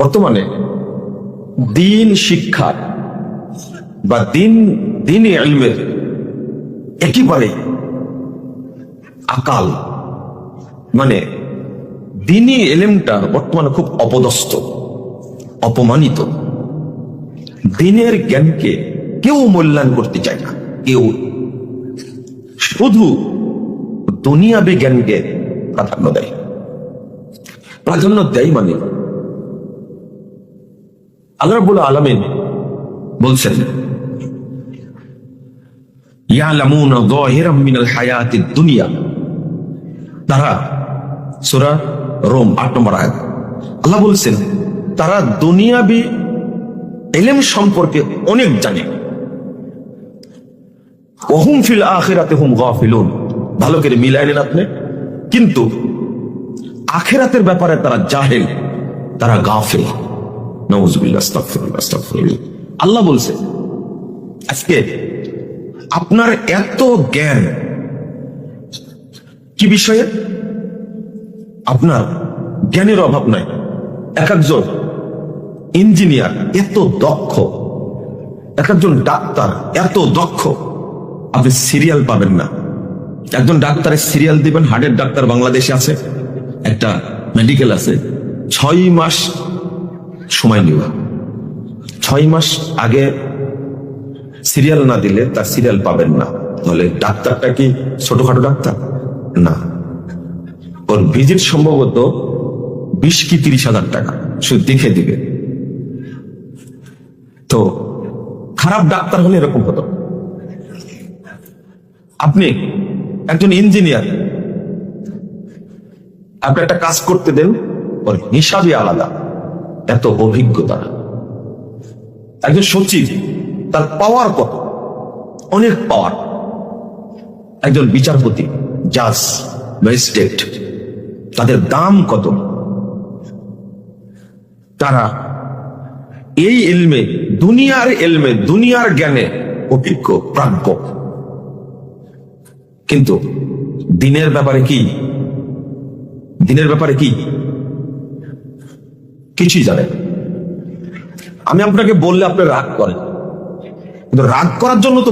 বর্তমানে দিন শিক্ষা বা দিনী ইলমের একেবারে আকাল, মানে দিনী ইলমটা বর্তমানে খুব অপদস্থ, অপমানিত। দিনের জ্ঞানকে কেউ মূল্যায়ন করতে চায় না, কেউ। শুধু দুনিয়াবী জ্ঞানকে প্রাধান্য দেয়। প্রাধান্য দেয় মানে আল্লাহ রাব্বুল আলামিন বলছেন, ইয়ালামুনা যাহিরাম মিনাল হায়াতিদ দুনিয়া। তারা, সূরা রোম ৮ নম্বর আয়াত, আল্লাহ বলছেন তারা দুনিয়াবী ইলম সম্পর্কে অনেক জানে। ওহুম ফিল আখিরাতি হুম গাফিলুন। ভালো করে মিলাই নেন আপনি। কিন্তু আখিরাতের ব্যাপারে তারা জাহেল, তারা গাফিল। নাউযুবিল্লাহ, আস্তাগফিরুল্লাহ, আস্তাগফিরুল্লাহ। আল্লাহ বলছে আজকে আপনার এত জ্ঞান কি বিষয়ে? আপনার জ্ঞানের অভাব নাই। এক একজন ইঞ্জিনিয়ার এত দক্ষ, এক একজন ডাক্তার এত দক্ষ, আপনি সিরিয়াল পাবেন না। একজন ডাক্তারের সিরিয়াল দিবেন, হার্টের ডাক্তার বাংলাদেশে আছে, একটা মেডিকেল আছে, 6 মাস সময় নিব। 6 মাস আগে সিরিয়াল না দিলে তার সিরিয়াল পাবেন না। তাহলে ডাক্তারটা কি ছোটখাটো ডাক্তার না? ওর ভিজিট সম্ভবত 20 কি 30 হাজার টাকা, শুধু দেখে দিবে। তো খারাপ ডাক্তার হলে এরকম হতো। আপনি একজন ইঞ্জিনিয়ার, আপনি একটা কাজ করতে দেন, ওর হিসাবই আলাদা, এত অভিজ্ঞতা। একজন সচিব, তার পাওয়ার কত, অনেক পাওয়ার। একজন বিচারপতি, জাজ, ম্যাজিস্ট্রেট, তাদের দাম কত। তারা এই ইলমে, দুনিয়ার ইলমে, দুনিয়ার জ্ঞানে অভিজ্ঞ, প্রাজ্ঞ। কিন্তু দিনের ব্যাপারে কি? দিনের ব্যাপারে কি? কিছুই জানেন। আমি আপনাকে বললে আপনি রাগ করেন, কিন্তু রাগ করার জন্য তো